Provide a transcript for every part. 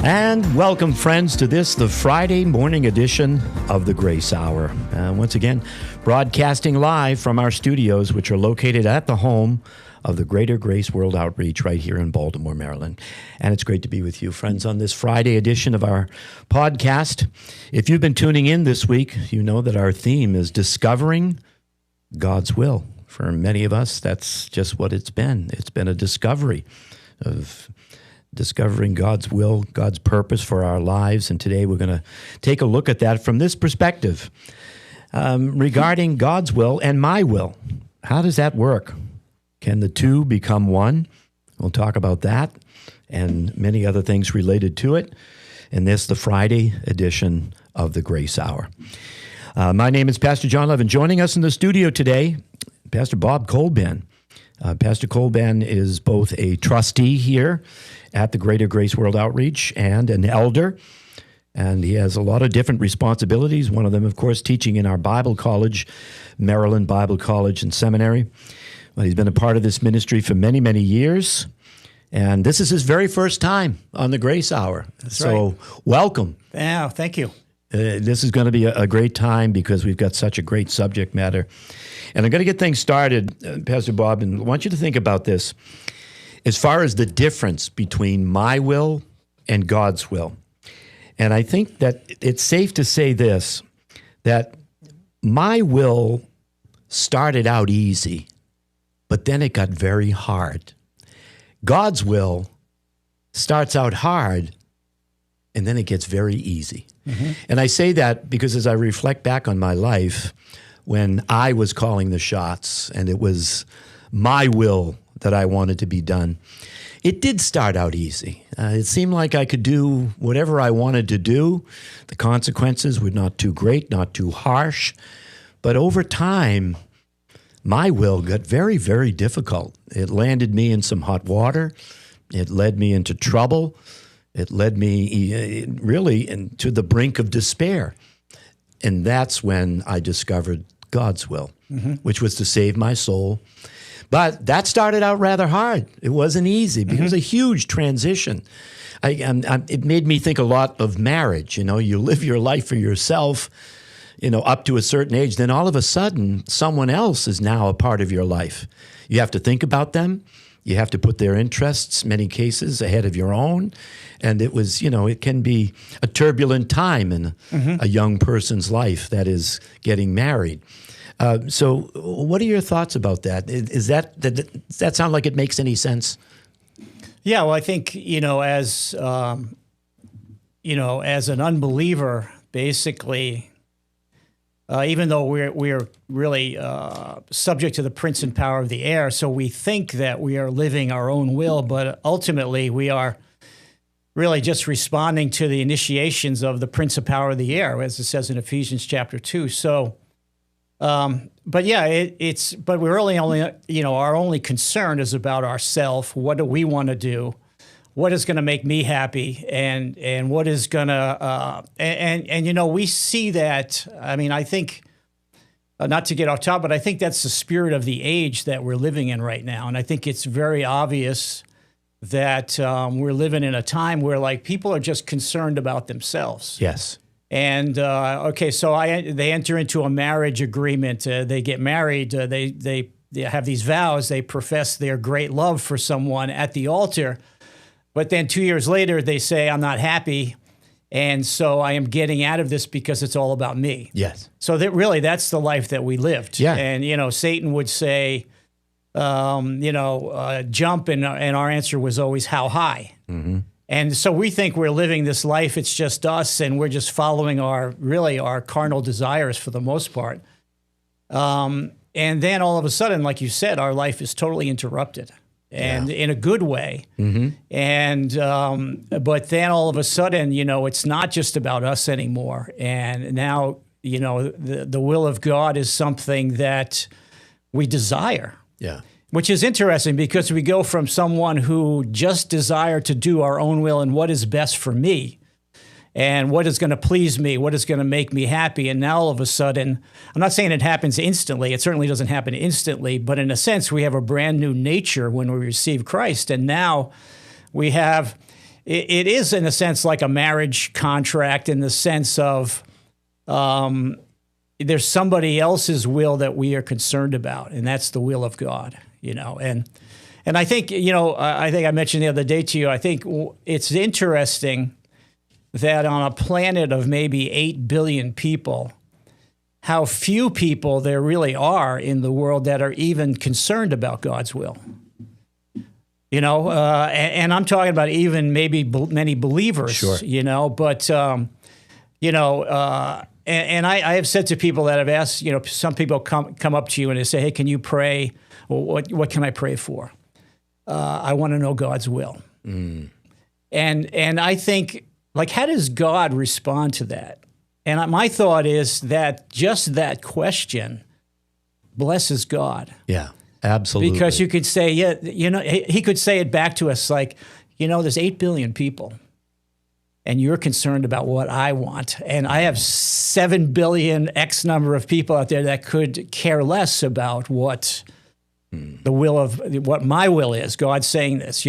And welcome, friends, to this, the Friday morning edition of the Grace Hour. Once again, broadcasting live from our studios, which are located at the home of the Greater Grace World Outreach right here in Baltimore, Maryland. And it's great to be with you, friends, on this Friday edition of our podcast. If you've been tuning in this week, you know that our theme is Discovering God's Will. For many of us, that's just what it's been. It's been a discovery of discovering God's will, God's purpose for our lives. And today we're going to take a look at that from this perspective regarding God's will and my will. How does that work? Can the two become one? We'll talk about that and many other things related to it in this, the Friday edition of the Grace Hour. My name is Pastor John Levin. Joining us in the studio today, Pastor Bob Colban. Pastor Colban is both a trustee here at the Greater Grace World Outreach and an elder, and he has a lot of different responsibilities. One of them, of course, teaching in our Bible college, Maryland Bible College and Seminary. Well, he's been a part of this ministry for many, many years, and this is his very first time on the Grace Hour. That's right. Welcome. Yeah, thank you. This is going to be a great time because we've got such a great subject matter. And I'm going to get things started, Pastor Bob, and I want you to think about this as far as the difference between my will and God's will. And I think that it's safe to say this, that my will started out easy, but then it got very hard. God's will starts out hard, and then it gets very easy. Mm-hmm. And I say that because as I reflect back on my life, when I was calling the shots and it was my will that I wanted to be done, it did start out easy. It seemed like I could do whatever I wanted to do. The consequences were not too great, not too harsh. But over time, my will got very, very difficult. It landed me in some hot water. It led me into trouble. It led me really to the brink of despair. And that's when I discovered God's will, which was to save my soul. But that started out rather hard. It wasn't easy because it was a huge transition. It made me think a lot of marriage. You know, you live your life for yourself, you know, up to a certain age. Then all of a sudden, someone else is now a part of your life. You have to think about them. You have to put their interests, many cases, ahead of your own. And it was, you know, it can be a turbulent time in a young person's life that is getting married. So what are your thoughts about that? Does that sound like it makes any sense? Yeah, well, I think, as an unbeliever, basically, even though we're really subject to the prince and power of the air, so we think that we are living our own will, but ultimately we are really just responding to the initiations of the prince of power of the air, as it says in Ephesians chapter 2. So, but yeah, but we're really only, our only concern is about ourselves. What do we want to do? What is going to make me happy? And what is going to, we see that. I mean, I think, not to get off top, but I think that's the spirit of the age that we're living in right now. And I think it's very obvious that we're living in a time where people are just concerned about themselves. Yes. And so they enter into a marriage agreement. They get married. They have these vows. They profess their great love for someone at the altar. But then 2 years later, they say, "I'm not happy, and so I am getting out of this because it's all about me." Yes. So that's the life that we lived. Yeah. And Satan would say, jump, and our answer was always, how high? Mm-hmm. And so we think we're living this life, it's just us, and we're just following our carnal desires for the most part. And then all of a sudden, like you said, our life is totally interrupted, and in a good way. Mm-hmm. And but then all of a sudden, it's not just about us anymore. And now, the will of God is something that we desire. Yeah. Which is interesting because we go from someone who just desired to do our own will and what is best for me and what is going to please me, what is going to make me happy. And now all of a sudden, I'm not saying it happens instantly. It certainly doesn't happen instantly. But in a sense, we have a brand new nature when we receive Christ. And now we have it is in a sense like a marriage contract in the sense of there's somebody else's will that we are concerned about, and that's the will of God, And I think, I think I mentioned the other day to you, I think it's interesting that on a planet of maybe 8 billion people, how few people there really are in the world that are even concerned about God's will. And I'm talking about even maybe many believers, Sure. But, and I have said to people that have asked, some people come up to you and they say, hey, can you pray? Well, what can I pray for? I want to know God's will. And I think, how does God respond to that? And my thought is that just that question blesses God. Yeah, absolutely. Because you could say, he could say it back to us there's 8 billion people, and you're concerned about what I want. And I have 7 billion X number of people out there that could care less about what the will of what my will is. God's saying this,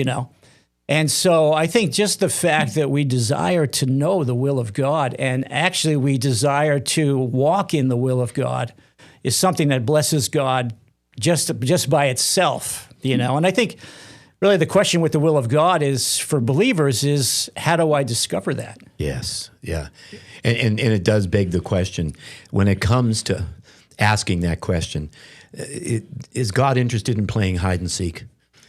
And so I think just the fact that we desire to know the will of God and actually we desire to walk in the will of God is something that blesses God just by itself, And I think really the question with the will of God is for believers is how do I discover that? Yes, yeah. And it does beg the question when it comes to asking that question, is God interested in playing hide and seek?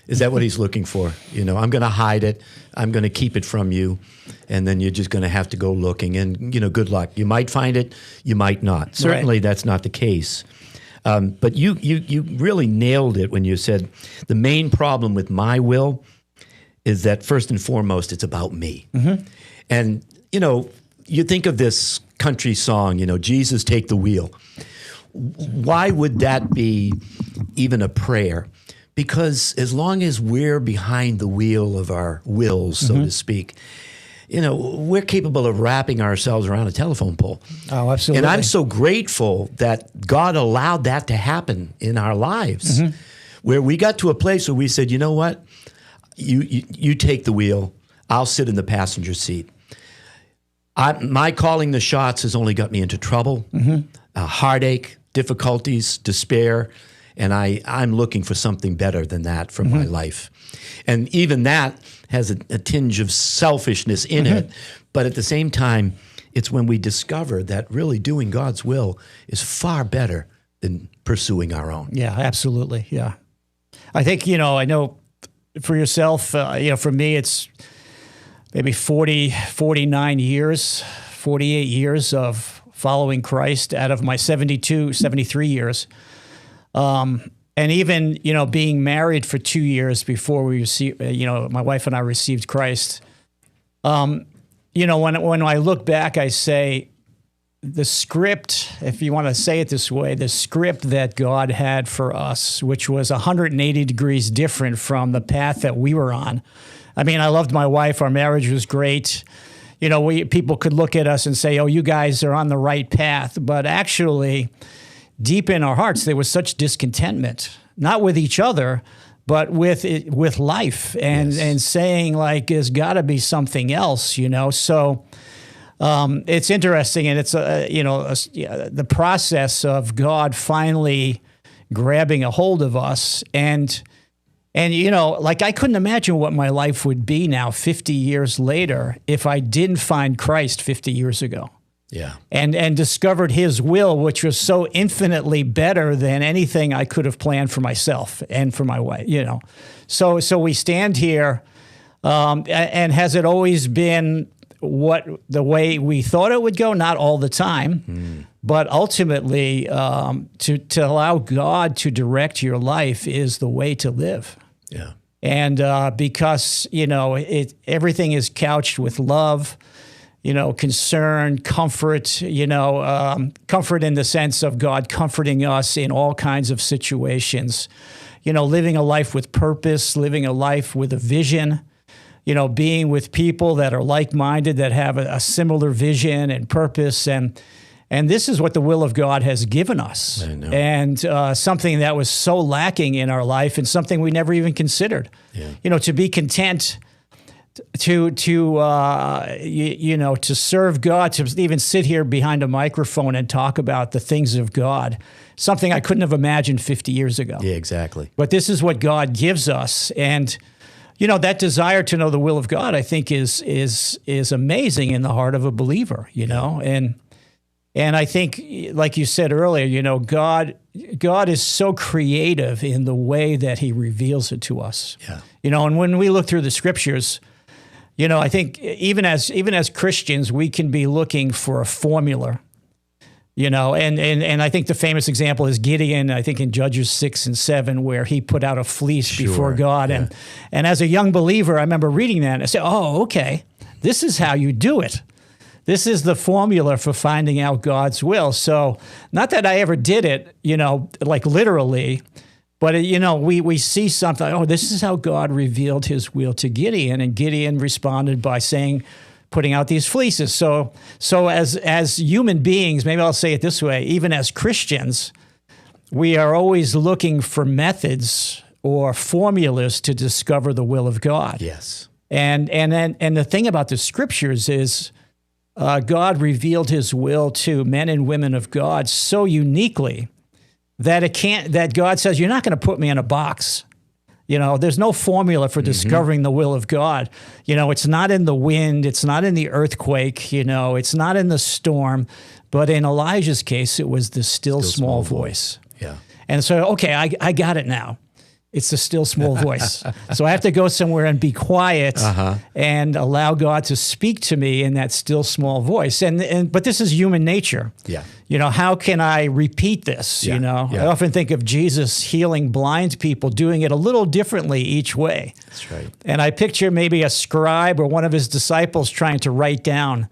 Is that what he's looking for? I'm going to hide it. I'm going to keep it from you. And then you're just going to have to go looking. And, good luck. You might find it. You might not. Certainly that's not the case. But you really nailed it when you said the main problem with my will is that first and foremost, it's about me. Mm-hmm. And, you think of this country song, Jesus, take the wheel. Why would that be even a prayer? Because as long as we're behind the wheel of our wills, so to speak, we're capable of wrapping ourselves around a telephone pole. Oh, absolutely. And I'm so grateful that God allowed that to happen in our lives, where we got to a place where we said, you know what? You take the wheel. I'll sit in the passenger seat. My calling the shots has only got me into trouble, heartache, difficulties, despair, and I'm looking for something better than that for my life. And even that has a tinge of selfishness in it, but at the same time, it's when we discover that really doing God's will is far better than pursuing our own. Yeah, absolutely, yeah. I think, I know for yourself, for me, it's maybe 49 years, 48 years of following Christ out of my 73 years. And even, being married for 2 years before we received, my wife and I received Christ. When I look back, I say the script, if you want to say it this way, the script that God had for us, which was 180 degrees different from the path that we were on. I mean, I loved my wife. Our marriage was great. People could look at us and say, oh, you guys are on the right path. But actually, deep in our hearts, there was such discontentment, not with each other, but with life and saying, there's got to be something else, So it's interesting. And it's, the process of God finally grabbing a hold of us. And I couldn't imagine what my life would be now 50 years later if I didn't find Christ 50 years ago. Yeah. And discovered his will, which was so infinitely better than anything I could have planned for myself and for my wife, So we stand here, and has it always been the way we thought it would go? Not all the time, but ultimately to allow God to direct your life is the way to live. Yeah. And because, everything is couched with love, concern, comfort, comfort in the sense of God comforting us in all kinds of situations, living a life with purpose, living a life with a vision, being with people that are like-minded, that have a similar vision and purpose. And this is what the will of God has given us. I know. And something that was so lacking in our life and something we never even considered. Yeah. To be content to serve God, to even sit here behind a microphone and talk about the things of God, something I couldn't have imagined 50 years ago. Yeah, exactly. But this is what God gives us, and that desire to know the will of God, I think, is amazing in the heart of a believer. And I think, like you said earlier, God is so creative in the way that He reveals it to us. Yeah. And when we look through the Scriptures, I think even as Christians, we can be looking for a formula. And I think the famous example is Gideon, I think in Judges 6 and 7, where he put out a fleece before God. Yeah. And as a young believer, I remember reading that and I said, oh, okay, this is how you do it. This is the formula for finding out God's will. So not that I ever did it, like literally, but, we see something, oh, this is how God revealed His will to Gideon. And Gideon responded by putting out these fleeces. So as human beings, maybe I'll say it this way, even as Christians, we are always looking for methods or formulas to discover the will of God. Yes. And the thing about the Scriptures is God revealed His will to men and women of God so uniquely that God says, you're not going to put me in a box. There's no formula for discovering the will of God. It's not in the wind. It's not in the earthquake. It's not in the storm. But in Elijah's case, it was the still small voice. Yeah. And so, okay, I got it now. It's the still small voice. So I have to go somewhere and be quiet and allow God to speak to me in that still small voice. But this is human nature. Yeah. How can I repeat this? Yeah. I often think of Jesus healing blind people, doing it a little differently each way. That's right. And I picture maybe a scribe or one of his disciples trying to write down,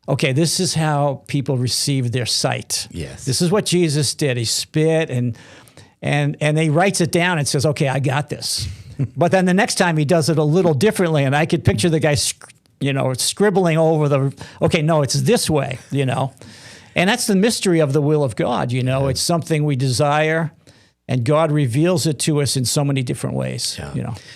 okay, this is how people receive their sight. Yes. This is what Jesus did. He spit and he writes it down and says, okay, I got this. But then the next time he does it a little differently, and I could picture the guy, scribbling over okay, no, it's this way, And that's the mystery of the will of God, It's something we desire, and God reveals it to us in so many different ways,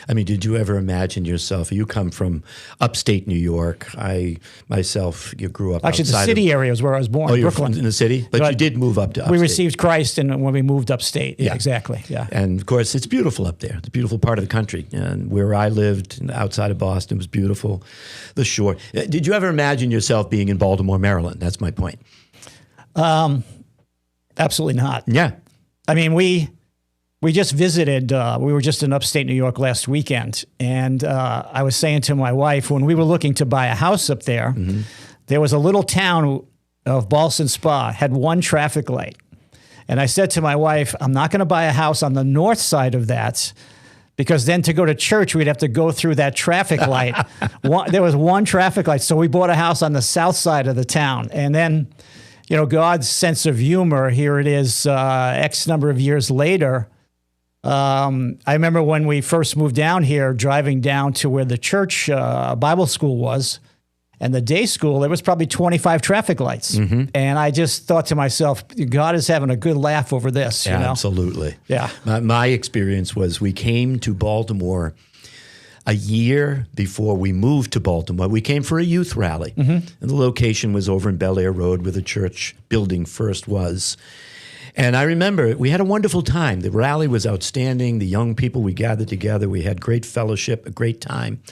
I mean, did you ever imagine yourself, you come from upstate New York. I, myself, you grew up Actually, outside the city area is where I was born, you're Brooklyn. in the city? But you did move up to upstate. We received Christ when we moved upstate. Yeah, exactly. Yeah. And, of course, it's beautiful up there. It's a beautiful part of the country. And where I lived, outside of Boston, was beautiful. The shore. Did you ever imagine yourself being in Baltimore, Maryland? That's my point. Absolutely not. Yeah. I mean, we just visited, we were just in upstate New York last weekend, and I was saying to my wife, when we were looking to buy a house up there, there was a little town of Ballston Spa, had one traffic light. And I said to my wife, I'm not going to buy a house on the north side of that, because then to go to church, we'd have to go through that traffic light. There was one traffic light, so we bought a house on the south side of the town. And then, God's sense of humor, here it is, X number of years later. I remember when we first moved down here, driving down to where the church Bible school was, and the day school, there was probably 25 traffic lights. And I just thought to myself, God is having a good laugh over this. Absolutely. Yeah. My experience was we came to Baltimore a year before we moved to Baltimore. We came for a youth rally. And the location was over in Bel Air Road, where the church building first was. And I remember we had a wonderful time. The rally was outstanding. The young people, we gathered together. We had great fellowship, a great time.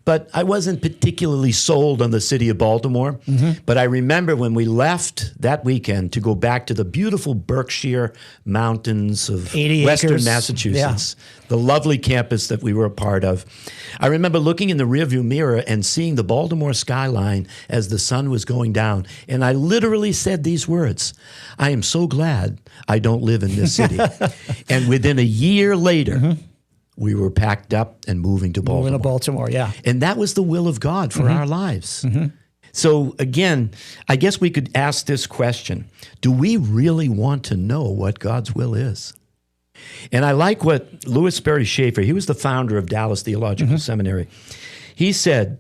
But I wasn't particularly sold on the city of Baltimore. But I remember when we left that weekend to go back to the beautiful Berkshire mountains of 80 Western acres. Massachusetts, the lovely campus that we were a part of. I remember looking in the rearview mirror and seeing the Baltimore skyline as the sun was going down. And I literally said these words, I am so glad I don't live in this city. And within a year later, we were packed up and moving to Baltimore. Moving to Baltimore, yeah. And that was the will of God for our lives. So again, I guess we could ask this question. Do we really want to know what God's will is? And I like what Louis Sperry Schaefer, he was the founder of Dallas Theological Seminary. He said,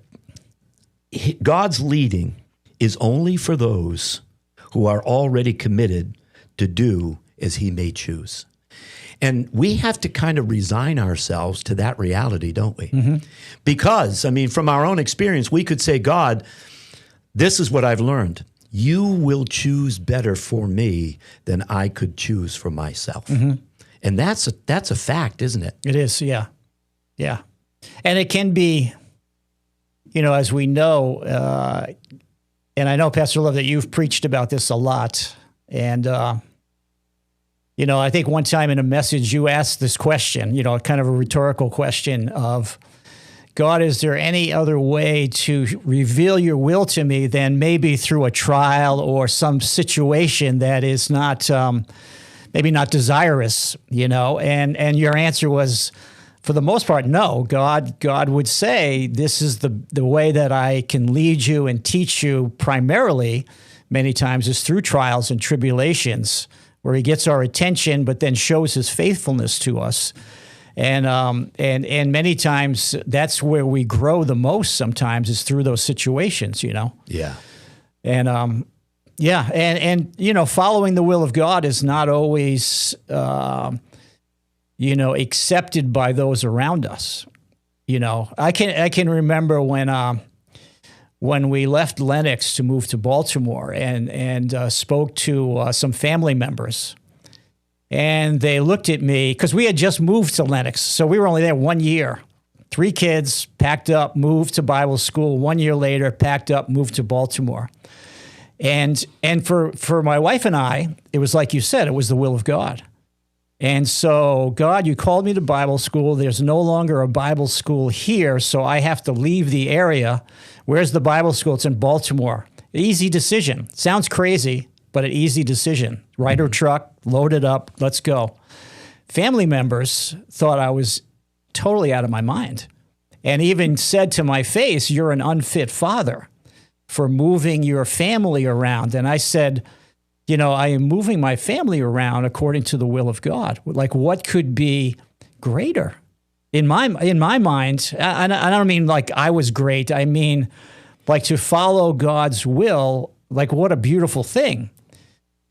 God's leading is only for those who are already committed to do as he may choose. And we have to kind of resign ourselves to that reality, don't we? Because, I mean, from our own experience, we could say, God, this is what I've learned. You will choose better for me than I could choose for myself. And that's a fact, isn't it? It is, yeah. Yeah. And it can be, as we know, and I know, Pastor Love, that you've preached about this a lot. And, I think one time in a message you asked this question, kind of a rhetorical question of, God, is there any other way to reveal your will to me than maybe through a trial or some situation that is not, maybe not desirous, And your answer was, for the most part, no. God would say, this is the way that I can lead you and teach you primarily, many times, is through trials and tribulations, where he gets our attention, but then shows his faithfulness to us. And many times that's where we grow the most sometimes, is through those situations, Yeah. And, following the will of God is not always, accepted by those around us. I can remember when we left Lenox to move to Baltimore and spoke to some family members. And they looked at me, because we had just moved to Lenox. So we were only there 1 year. 3 kids, packed up, moved to Bible school. 1 year later, packed up, moved to Baltimore. And for my wife and I, it was like you said, it was the will of God. And so, God, you called me to Bible school. There's no longer a Bible school here, so I have to leave the area. Where's the Bible school? It's in Baltimore. Easy decision. Sounds crazy, but an easy decision. Ryder truck, load it up, let's go. Family members thought I was totally out of my mind, and even said to my face, you're an unfit father for moving your family around. And I said, I am moving my family around according to the will of God. Like, what could be greater? In my mind, and I don't mean like I was great. I mean, like, to follow God's will, like, what a beautiful thing.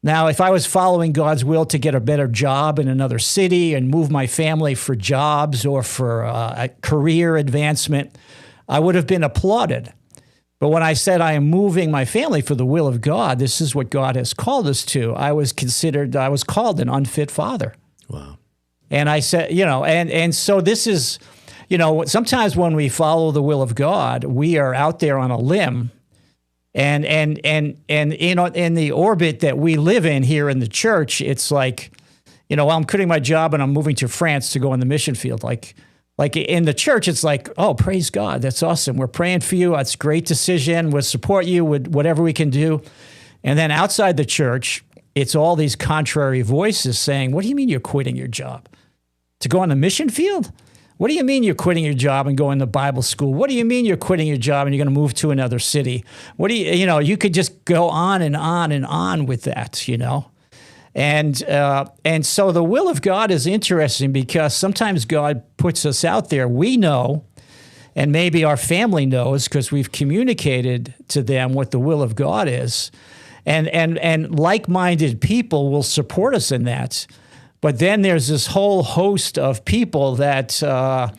Now, if I was following God's will to get a better job in another city and move my family for jobs or for a career advancement, I would have been applauded. But when I said I am moving my family for the will of God, this is what God has called us to, I was called an unfit father. Wow. And I said, and so this is, sometimes when we follow the will of God, we are out there on a limb. And in the orbit that we live in here in the church, it's like, I'm quitting my job and I'm moving to France to go on the mission field. Like in the church, it's like, oh, praise God, that's awesome. We're praying for you. That's a great decision. We'll support you with whatever we can do. And then outside the church, it's all these contrary voices saying, what do you mean you're quitting your job? To go on the mission field? What do you mean you're quitting your job and going to Bible school? What do you mean you're quitting your job and you're going to move to another city? What do you could just go on and on and on with that, And so the will of God is interesting, because sometimes God puts us out there. We know, and maybe our family knows because we've communicated to them what the will of God is. And like-minded people will support us in that. But then there's this whole host of people that, are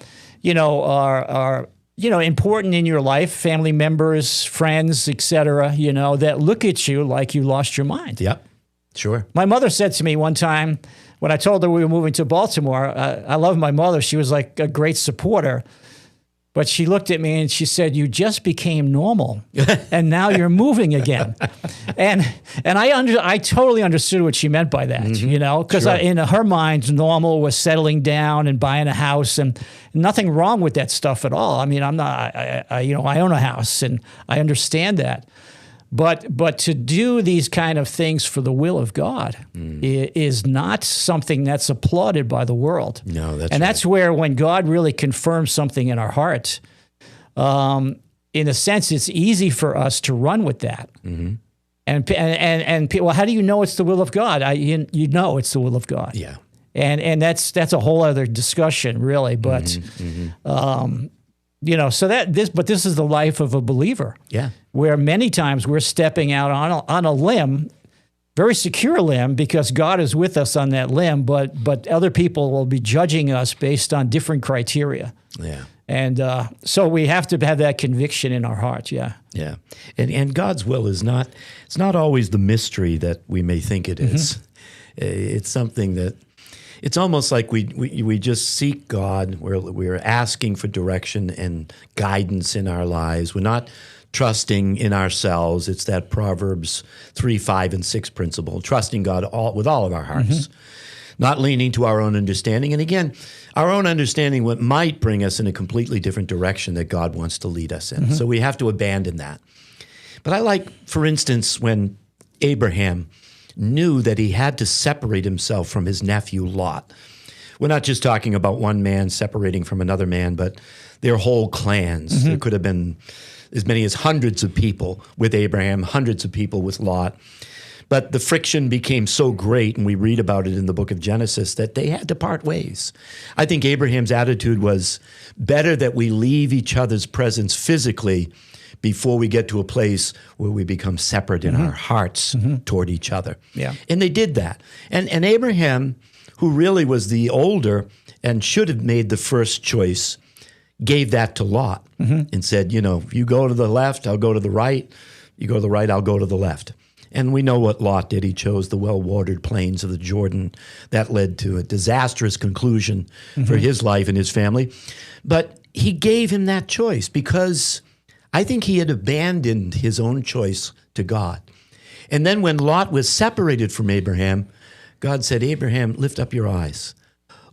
important in your life, family members, friends, et cetera, that look at you like you lost your mind. Yep, sure. My mother said to me one time, when I told her we were moving to Baltimore, I love my mother. She was like a great supporter. But she looked at me and she said, you just became normal and now you're moving again. And I totally understood what she meant by that, because Sure. in her mind, normal was settling down and buying a house, and nothing wrong with that stuff at all. I mean, I own a house and I understand that. But to do these kind of things for the will of God is not something that's applauded by the world. No, that's and right. that's where, when God really confirms something in our heart, in a sense, it's easy for us to run with that. Mm-hmm. And people, well, how do you know it's the will of God? You know it's the will of God. Yeah. And that's a whole other discussion, really. But so this is the life of a believer. Yeah. Where many times we're stepping out on a limb very secure limb because God is with us on that limb, but other people will be judging us based on different criteria. Yeah. And so we have to have that conviction in our hearts. Yeah. Yeah. And God's will is not, it's not always the mystery that we may think it is. It's something that, it's almost like we just seek God. We're asking for direction and guidance in our lives. We're not trusting in ourselves. It's that Proverbs 3, 5, and 6 principle, trusting God with all of our hearts, not leaning to our own understanding. And again, our own understanding what might bring us in a completely different direction that God wants to lead us in. So we have to abandon that. But I like, for instance, when Abraham knew that he had to separate himself from his nephew Lot. We're not just talking about one man separating from another man, but their whole clans. There could have been as many as hundreds of people with Abraham, hundreds of people with Lot. But the friction became so great, and we read about it in the book of Genesis, that they had to part ways. I think Abraham's attitude was better that we leave each other's presence physically before we get to a place where we become separate in our hearts toward each other. Yeah. And they did that. And Abraham, who really was the older and should have made the first choice, gave that to Lot and said, if you go to the left, I'll go to the right. You go to the right, I'll go to the left. And we know what Lot did. He chose the well-watered plains of the Jordan. That led to a disastrous conclusion for his life and his family. But he gave him that choice because I think he had abandoned his own choice to God. And then when Lot was separated from Abraham, God said, Abraham, lift up your eyes.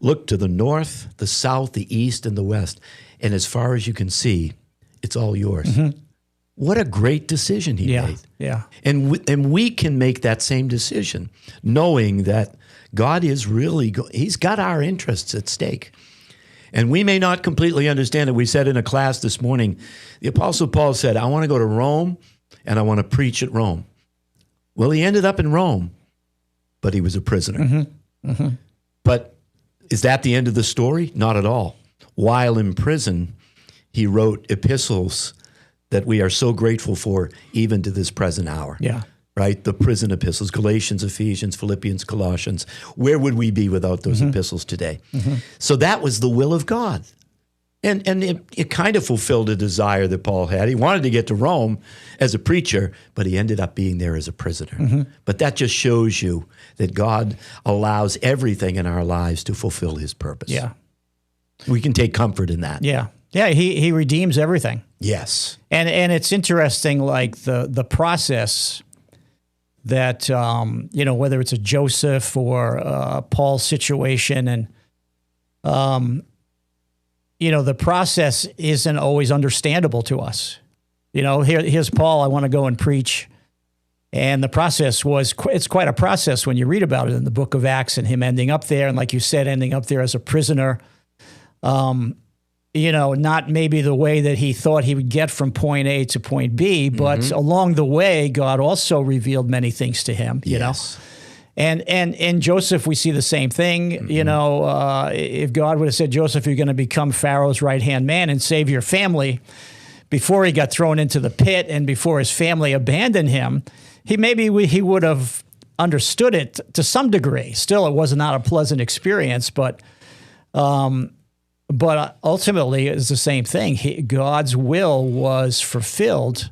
Look to the north, the south, the east, and the west. And as far as you can see, it's all yours. What a great decision he made. Yeah. And we can make that same decision, knowing that God is really, he's got our interests at stake. And we may not completely understand it. We said in a class this morning, the Apostle Paul said, I want to go to Rome and I want to preach at Rome. Well, he ended up in Rome, but he was a prisoner. But is that the end of the story? Not at all. While in prison, he wrote epistles that we are so grateful for even to this present hour. Yeah. Right? The prison epistles, Galatians, Ephesians, Philippians, Colossians. Where would we be without those epistles today? So that was the will of God. And it kind of fulfilled a desire that Paul had. He wanted to get to Rome as a preacher, but he ended up being there as a prisoner. But that just shows you that God allows everything in our lives to fulfill his purpose. Yeah. We can take comfort in that. Yeah. Yeah, he redeems everything. Yes. And it's interesting, like the process that, whether it's a Joseph or Paul's situation, and, the process isn't always understandable to us. Here's Paul, I want to go and preach. And the process it's quite a process when you read about it in the book of Acts, and him ending up there. And like you said, ending up there as a prisoner. Not maybe the way that he thought he would get from point A to point B, but along the way, God also revealed many things to him, you know. And in Joseph, we see the same thing. If God would have said, Joseph, you're going to become Pharaoh's right-hand man and save your family, before he got thrown into the pit and before his family abandoned him, he would have understood it to some degree. Still, it was not a pleasant experience, but ultimately, it's the same thing. God's will was fulfilled.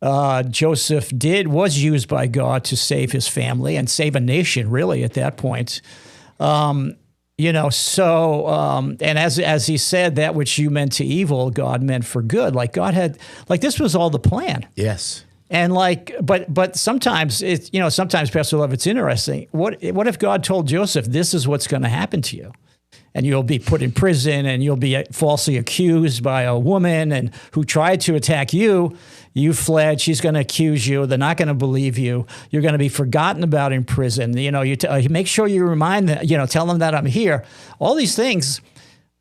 Joseph was used by God to save his family and save a nation, really, at that point. And as he said, that which you meant to evil, God meant for good. Like God had, this was all the plan. Yes. And but sometimes sometimes, Pastor Love, it's interesting. What if God told Joseph, this is what's going to happen to you? And you'll be put in prison, and you'll be falsely accused by a woman and who tried to attack you. You fled. She's going to accuse you. They're not going to believe you. You're going to be forgotten about in prison. You make sure you remind them. Tell them that I'm here. All these things.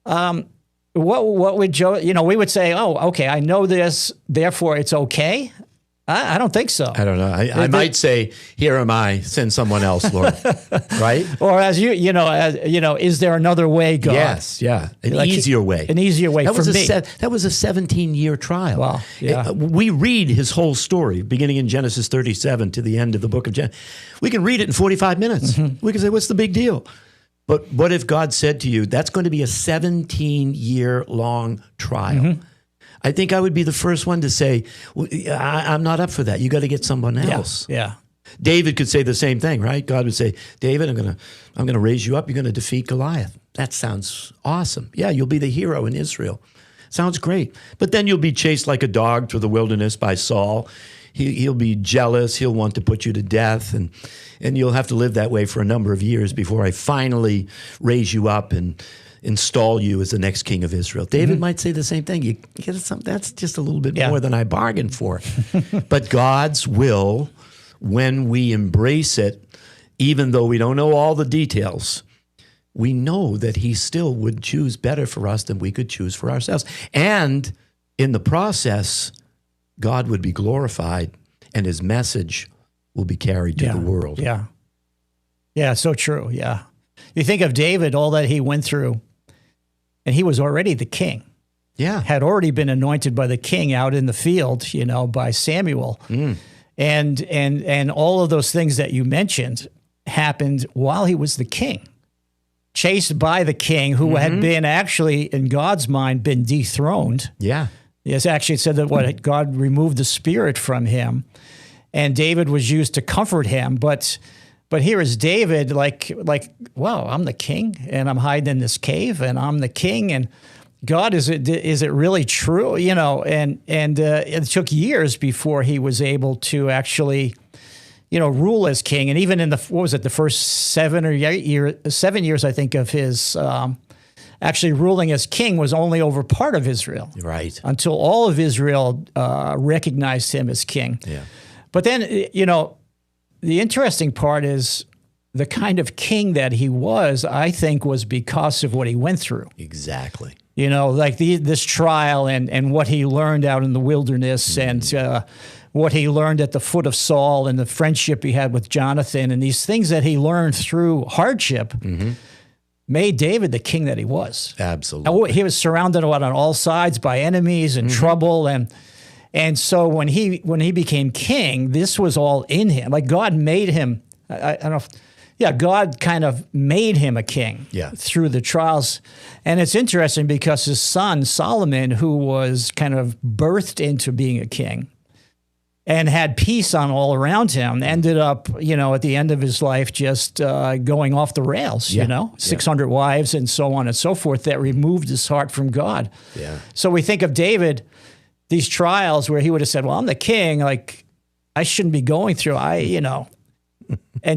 What would Joe? We would say, oh, okay, I know this, therefore it's okay. I don't think so. I don't know. I might say, "Here am I. Send someone else, Lord." Right? Or as is there another way, God? Yes, yeah, an easier way. An easier way for me. That was a 17-year trial. Wow, yeah. We read his whole story, beginning in Genesis 37 to the end of the book of Genesis. We can read it in 45 minutes. Mm-hmm. We can say, "What's the big deal?" But what if God said to you, "That's going to be a 17-year-long trial"? Mm-hmm. I think I would be the first one to say, I'm not up for that. You got to get someone else. Yeah. David could say the same thing, right? God would say, "David, I'm going to raise you up. You're going to defeat Goliath." That sounds awesome. Yeah, you'll be the hero in Israel. Sounds great. But then you'll be chased like a dog through the wilderness by Saul. He'll be jealous. He'll want to put you to death. And you'll have to live that way for a number of years before I finally raise you up and install you as the next king of Israel. David might say the same thing. You get something that's just a little bit more than I bargained for. But God's will, when we embrace it, even though we don't know all the details, we know that he still would choose better for us than we could choose for ourselves. And in the process, God would be glorified and his message will be carried to the world. Yeah. Yeah, so true. Yeah. You think of David, all that he went through, and he was already the king. Yeah. Had already been anointed by the king out in the field, by Samuel. Mm. And all of those things that you mentioned happened while he was the king. Chased by the king who had been actually, in God's mind, been dethroned. Yeah. Yes, actually it said that God removed the spirit from him, and David was used to comfort him. But here is David, like, wow, I'm the king, and I'm hiding in this cave, and I'm the king, and God, is it really true? And it took years before he was able to actually, rule as king. And even in the first 7 or 8 years, 7 years, I think, of his actually ruling as king was only over part of Israel. Right. Until all of Israel recognized him as king. Yeah. But then, the interesting part is the kind of king that he was, I think, was because of what he went through. Exactly. Like this trial and what he learned out in the wilderness and what he learned at the foot of Saul and the friendship he had with Jonathan and these things that he learned through hardship made David the king that he was. Absolutely. He was surrounded on all sides by enemies and trouble and so when he became king, this was all in him. Like God made him, I don't know if, God kind of made him a king through the trials. And it's interesting because his son, Solomon, who was kind of birthed into being a king and had peace on all around him, ended up, at the end of his life just going off the rails, 600 wives and so on and so forth that removed his heart from God. Yeah. So we think of David, these trials where he would have said, well, I'm the king, like I shouldn't be going through, And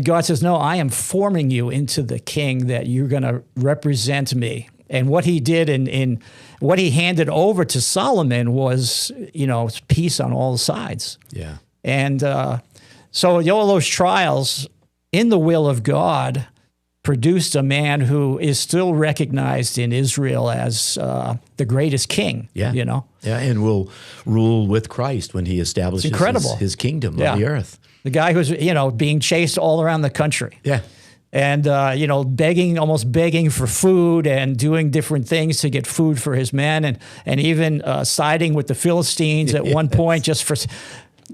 God says, no, I am forming you into the king that you're going to represent me. And what he did in what he handed over to Solomon was, peace on all sides. Yeah. And so all those trials in the will of God produced a man who is still recognized in Israel as the greatest king. Yeah. Yeah, and will rule with Christ when he establishes his kingdom on the earth. The guy who's, being chased all around the country. Yeah. And, almost begging for food and doing different things to get food for his men and even siding with the Philistines at one point just for,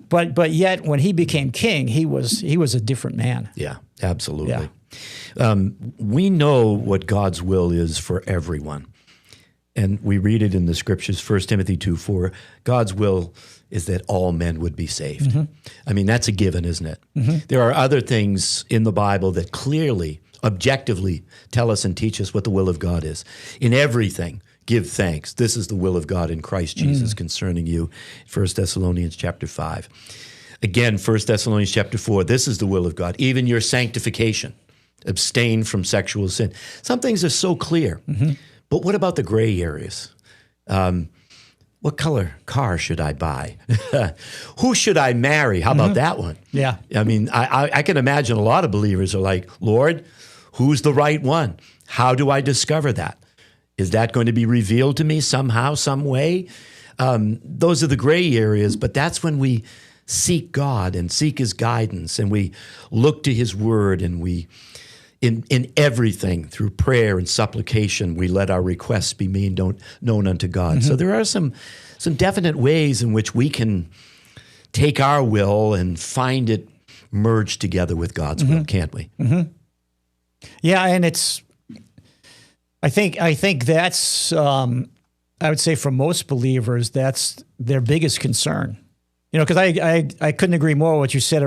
but yet when he became king, he was a different man. Yeah, absolutely. Yeah. We know what God's will is for everyone. And we read it in the scriptures, 1 Timothy 2:4, God's will is that all men would be saved. Mm-hmm. I mean, that's a given, isn't it? Mm-hmm. There are other things in the Bible that clearly, objectively tell us and teach us what the will of God is. In everything, give thanks. This is the will of God in Christ Jesus concerning you. 1 Thessalonians chapter 5. Again, 1 Thessalonians chapter 4, this is the will of God, even your sanctification. Abstain from sexual sin. Some things are so clear. Mm-hmm. But what about the gray areas? What color car should I buy? Who should I marry? How about that one? Yeah. I mean, I can imagine a lot of believers are like, Lord, who's the right one? How do I discover that? Is that going to be revealed to me somehow, some way? Those are the gray areas, but that's when we seek God and seek his guidance, and we look to his word, and we, in everything, through prayer and supplication, we let our requests be made known unto God. So there are some definite ways in which we can take our will and find it merged together with God's will, can't we? Yeah, and I think that's I would say for most believers that's their biggest concern. Because I couldn't agree more with what you said.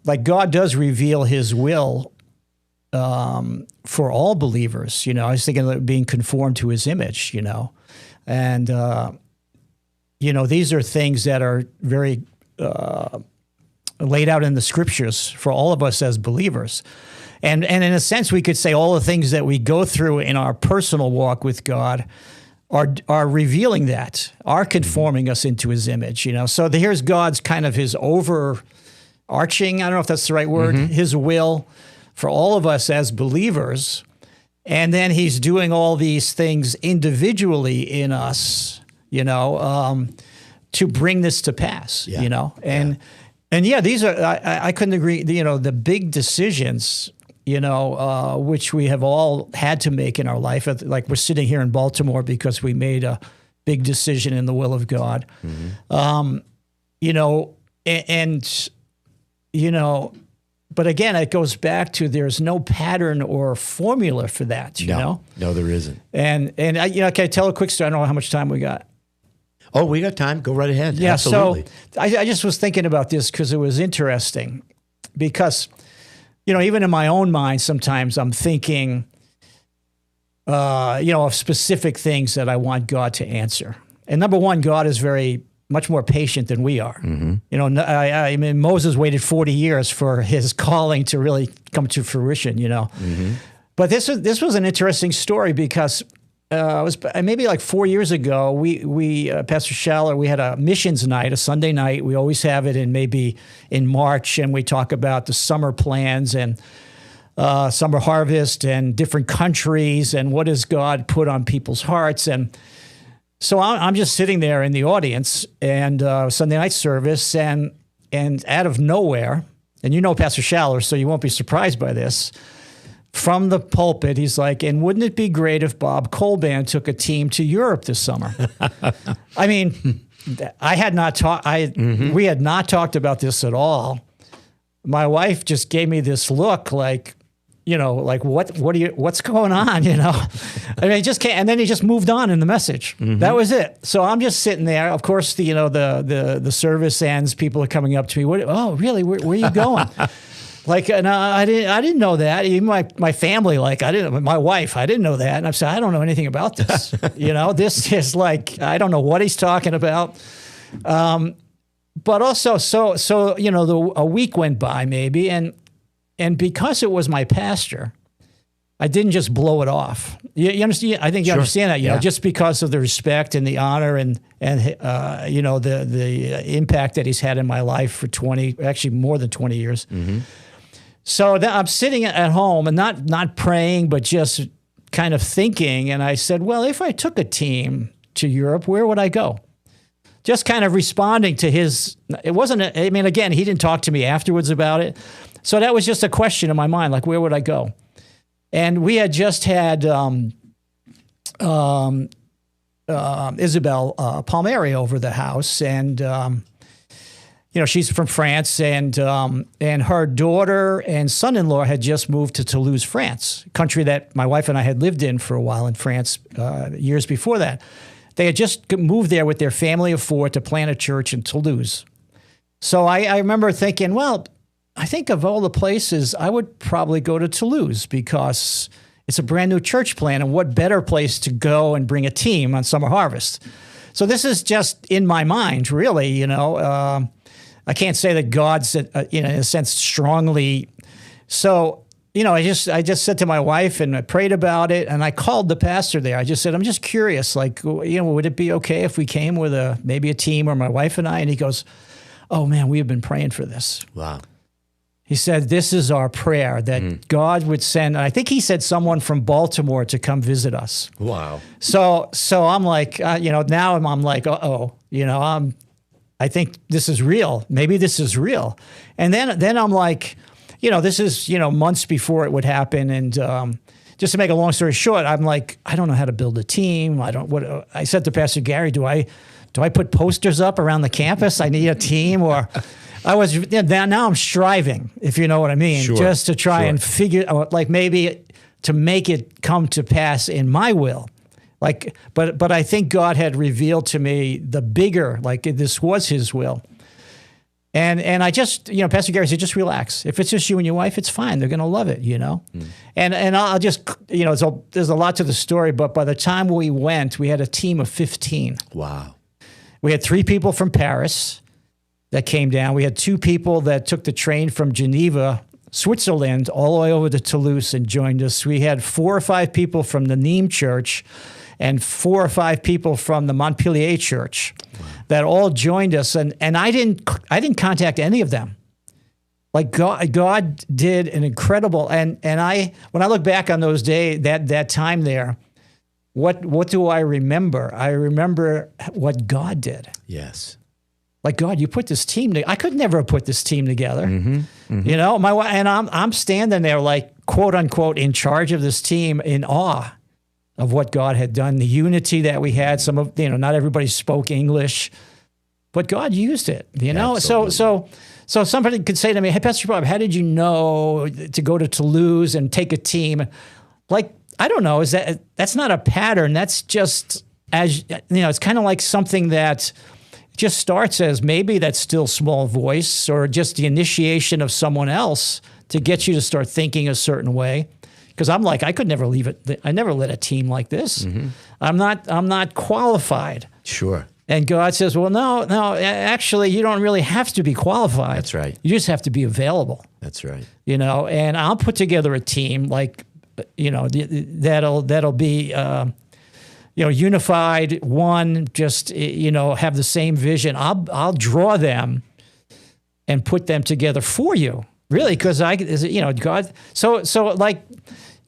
Like God does reveal his will for all believers. I was thinking of being conformed to his image. And these are things that are very laid out in the scriptures for all of us as believers. And in a sense, we could say all the things that we go through in our personal walk with God are revealing that, are conforming us into his image, So here's God's kind of his overarching, I don't know if that's the right word, his will for all of us as believers. And then he's doing all these things individually in us, to bring this to pass, And these are, I couldn't agree, the big decisions, which we have all had to make in our life. Like we're sitting here in Baltimore because we made a big decision in the will of God. But again, it goes back to there's no pattern or formula for that, you know? No, there isn't. And can I tell a quick story? I don't know how much time we got. Oh, we got time. Go right ahead. Yeah, Absolutely. So I just was thinking about this because it was interesting. Because, even in my own mind, sometimes I'm thinking, of specific things that I want God to answer. And number one, God is much more patient than we are. I mean, Moses waited 40 years for his calling to really come to fruition, But this was an interesting story because it was maybe like 4 years ago, we Pastor Schaller, we had a missions night, a Sunday night. We always have it maybe in March, and we talk about the summer plans and summer harvest and different countries and what has God put on people's hearts. And so I'm just sitting there in the audience and Sunday night service, and out of nowhere, and Pastor Schaller, so you won't be surprised by this, from the pulpit, he's like, and wouldn't it be great if Bob Colban took a team to Europe this summer? I mean, we had not talked about this at all. My wife just gave me this look like, what's going on? I mean, he just can't, and then he just moved on in the message. That was it. So I'm just sitting there. Of course, the service ends. People are coming up to me. Oh, really? Where are you going? And I didn't know that. Even my family, my wife, I didn't know that. And I said, I don't know anything about this. This is I don't know what he's talking about. But also, a week went by maybe, and because it was my pastor, I didn't just blow it off. You understand? I think you understand that. Just because of the respect and the honor and the impact that he's had in my life for more than 20 years. So I'm sitting at home and not praying, but just kind of thinking. And I said, well, if I took a team to Europe, where would I go? Just kind of responding to it wasn't, again, he didn't talk to me afterwards about it. So that was just a question in my mind, where would I go? And we had just had Isabel Palmieri over the house, and she's from France, and her daughter and son-in-law had just moved to Toulouse, France, a country that my wife and I had lived in for a while in France years before that. They had just moved there with their family of 4 to plant a church in Toulouse. So I remember thinking, well, I think of all the places, I would probably go to Toulouse because it's a brand new church plant, and what better place to go and bring a team on summer harvest? So this is just in my mind, really, I can't say that God said, in a sense, strongly. So, I just said to my wife, and I prayed about it, and I called the pastor there. I just said, I'm just curious, would it be okay if we came with maybe a team or my wife and I? And he goes, oh man, we have been praying for this. Wow. He said, this is our prayer, that God would send, and I think he said someone from Baltimore to come visit us. Wow. So I'm like, now I'm like, uh-oh, I think this is real. Maybe this is real. And then I'm like, this is, months before it would happen. And just to make a long story short, I'm like, I don't know how to build a team. I said to Pastor Gary, do I put posters up around the campus? I need a team. Or now I'm striving, if you know what I mean, Sure, just to try sure. and figure out, like, maybe to make it come to pass in my will. Like, but I think God had revealed to me the bigger, like this was his will. And I just, Pastor Gary said, just relax. If it's just you and your wife, it's fine. They're going to love it, And I'll just, there's a lot to the story, but by the time we went, we had a team of 15. Wow. We had 3 people from Paris that came down. We had 2 people that took the train from Geneva, Switzerland, all the way over to Toulouse and joined us. We had 4 or 5 people from the Nîmes church and 4 or 5 people from the Montpellier church that all joined us. And I didn't contact any of them. Like God did an incredible, and when I look back on those days, that time there, what do I remember? I remember what God did. Yes. Like, God, you put this team together. I could never have put this team together. My wife, and I'm standing there like, quote unquote, in charge of this team, in awe of what God had done, the unity that we had. Some of, not everybody spoke English, but God used it, Absolutely. So somebody could say to me, hey, Pastor Bob, how did you know to go to Toulouse and take a team? Like, I don't know. That's not a pattern. That's just, it's kind of like something that just starts as maybe that still small voice or just the initiation of someone else to get you to start thinking a certain way. Because I'm like, I could never leave it. I never led a team like this. I'm not qualified. Sure. And God says, well, no, actually, you don't really have to be qualified. That's right. You just have to be available. That's right. And I'll put together a team like, that'll be, unified, one, just, have the same vision. I'll draw them and put them together for you, really, because God. So like,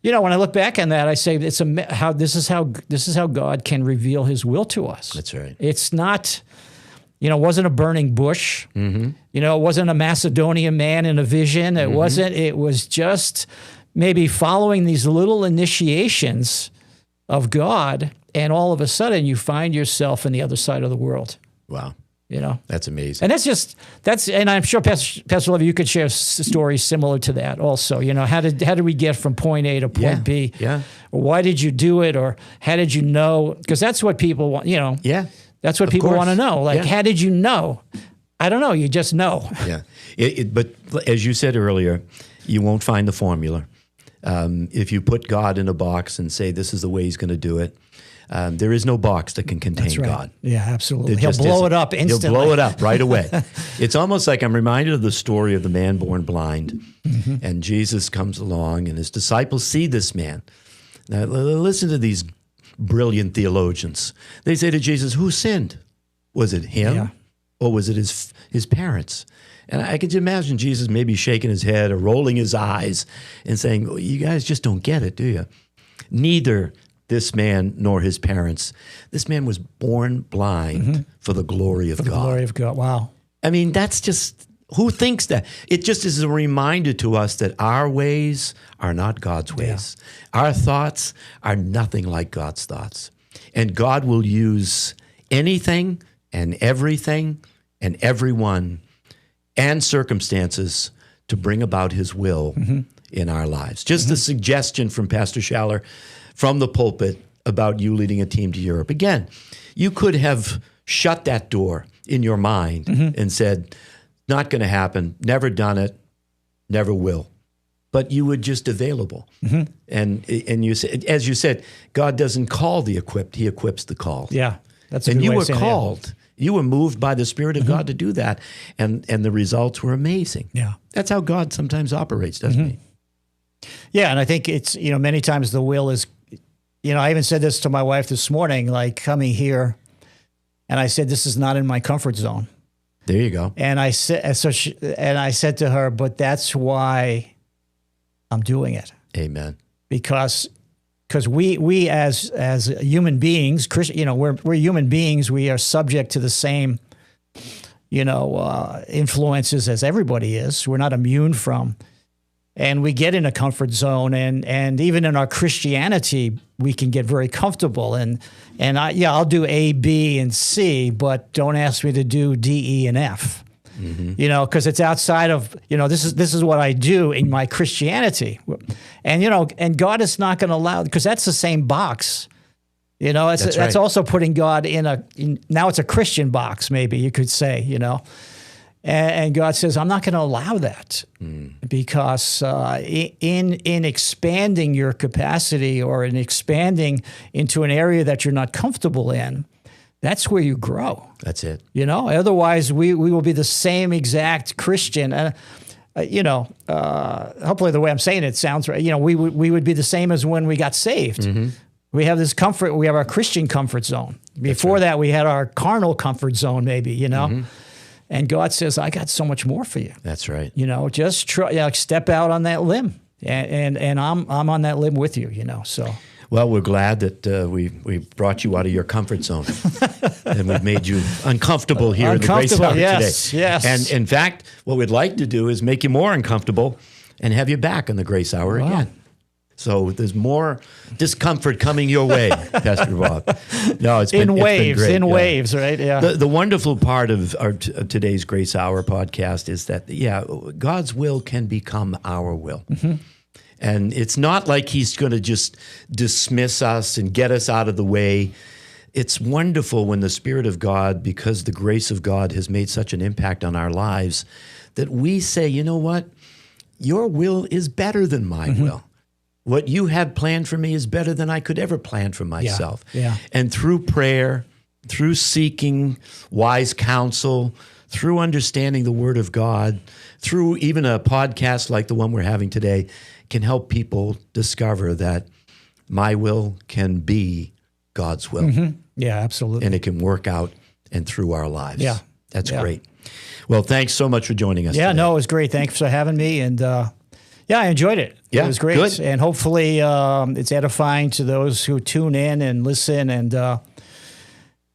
when I look back on that, I say this is how God can reveal His will to us. That's right. It's not, it wasn't a burning bush. It wasn't a Macedonian man in a vision. It wasn't. It was just maybe following these little initiations of God, and all of a sudden you find yourself on the other side of the world. Wow. That's amazing. And and I'm sure Pastor Levy, you could share stories similar to that also. How did we get from point A to point B? Yeah. Or why did you do it? Or how did you know? Because that's what people want, Yeah. That's what people want to know. Like, how did you know? I don't know. You just know. Yeah. But as you said earlier, you won't find the formula. If you put God in a box and say this is the way He's going to do it, there is no box that can contain That's right. God. Yeah, absolutely. It He'll just blow isn't. it up instantly. He'll blow it up right away. It's almost like I'm reminded of the story of the man born blind. And Jesus comes along and his disciples see this man. Now, listen to these brilliant theologians. They say to Jesus, who sinned? Was it him or was it his parents? And I could imagine Jesus maybe shaking his head or rolling his eyes and saying, well, you guys just don't get it, do you? Neither this man nor his parents. This man was born blind for the glory of God. For the glory of God. Wow. I mean, that's just, who thinks that? It just is a reminder to us that our ways are not God's ways. Our thoughts are nothing like God's thoughts. And God will use anything and everything and everyone and circumstances to bring about His will in our lives. Just a suggestion from Pastor Schaller from the pulpit about you leading a team to Europe. Again, you could have shut that door in your mind and said, not going to happen, never done it, never will. But you were just available. And you said, as you said, God doesn't call the equipped, He equips the called. Yeah, that's a and good you way were of saying it. called. You were moved by the Spirit of God to do that, and the results were amazing. Yeah. That's how God sometimes operates, doesn't He? Yeah, and I think it's, many times the will is, I even said this to my wife this morning, like coming here, and I said, this is not in my comfort zone. There you go. And I said, I said to her, but that's why I'm doing it. Amen. Because we as human beings, we're human beings. We are subject to the same, influences as everybody is. We're not immune from. And we get in a comfort zone, and even in our Christianity, we can get very comfortable. And I'll do A, B, and C, but don't ask me to do D, E, and F. Because it's outside of, this is what I do in my Christianity. And, and God is not going to allow, because that's the same box. That's also putting God now it's a Christian box, maybe you could say, And God says, I'm not going to allow that because in expanding your capacity or in expanding into an area that you're not comfortable in, that's where you grow. That's it. Otherwise we will be the same exact Christian. Hopefully the way I'm saying it sounds right. We would be the same as when we got saved. We have this comfort. We have our Christian comfort zone. Before that, we had our carnal comfort zone, maybe, And God says, I got so much more for you. That's right. Just try, step out on that limb, and I'm on that limb with you. So. Well, we're glad that we brought you out of your comfort zone, and we've made you uncomfortable here in the Grace Hour today. Yes. And in fact, what we'd like to do is make you more uncomfortable and have you back in the Grace Hour again. So there's more discomfort coming your way, Pastor Bob. No, it's been waves, right? Yeah. The wonderful part of today's Grace Hour podcast is that, God's will can become our will. And it's not like he's going to just dismiss us and get us out of the way. It's wonderful when the Spirit of God, because the grace of God has made such an impact on our lives, that we say, you know what? Your will is better than my will. What you have planned for me is better than I could ever plan for myself. Yeah. And through prayer, through seeking wise counsel, through understanding the Word of God, through even a podcast like the one we're having today, can help people discover that my will can be God's will. Yeah, absolutely. And it can work out and through our lives. Yeah. That's great. Well, thanks so much for joining us today. No, it was great. Thanks for having me. And I enjoyed it. Yeah, it was great. Good. And hopefully it's edifying to those who tune in and listen. And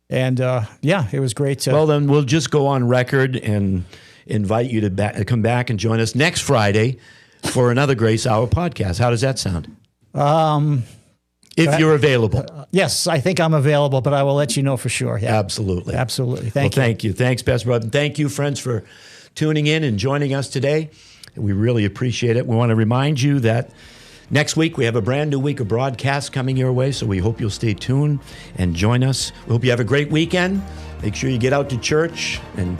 it was great. Well, then we'll just go on record and invite you to come back and join us next Friday for another Grace Hour podcast. How does that sound? If you're available. Yes, I think I'm available, but I will let you know for sure. Yeah. Absolutely. Thank you. Thank you. Thanks, Pastor Bob. And thank you, friends, for tuning in and joining us today. We really appreciate it. We want to remind you that next week we have a brand new week of broadcasts coming your way, so we hope you'll stay tuned and join us. We hope you have a great weekend. Make sure you get out to church and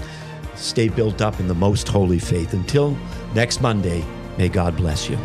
stay built up in the most holy faith. Until next Monday, may God bless you.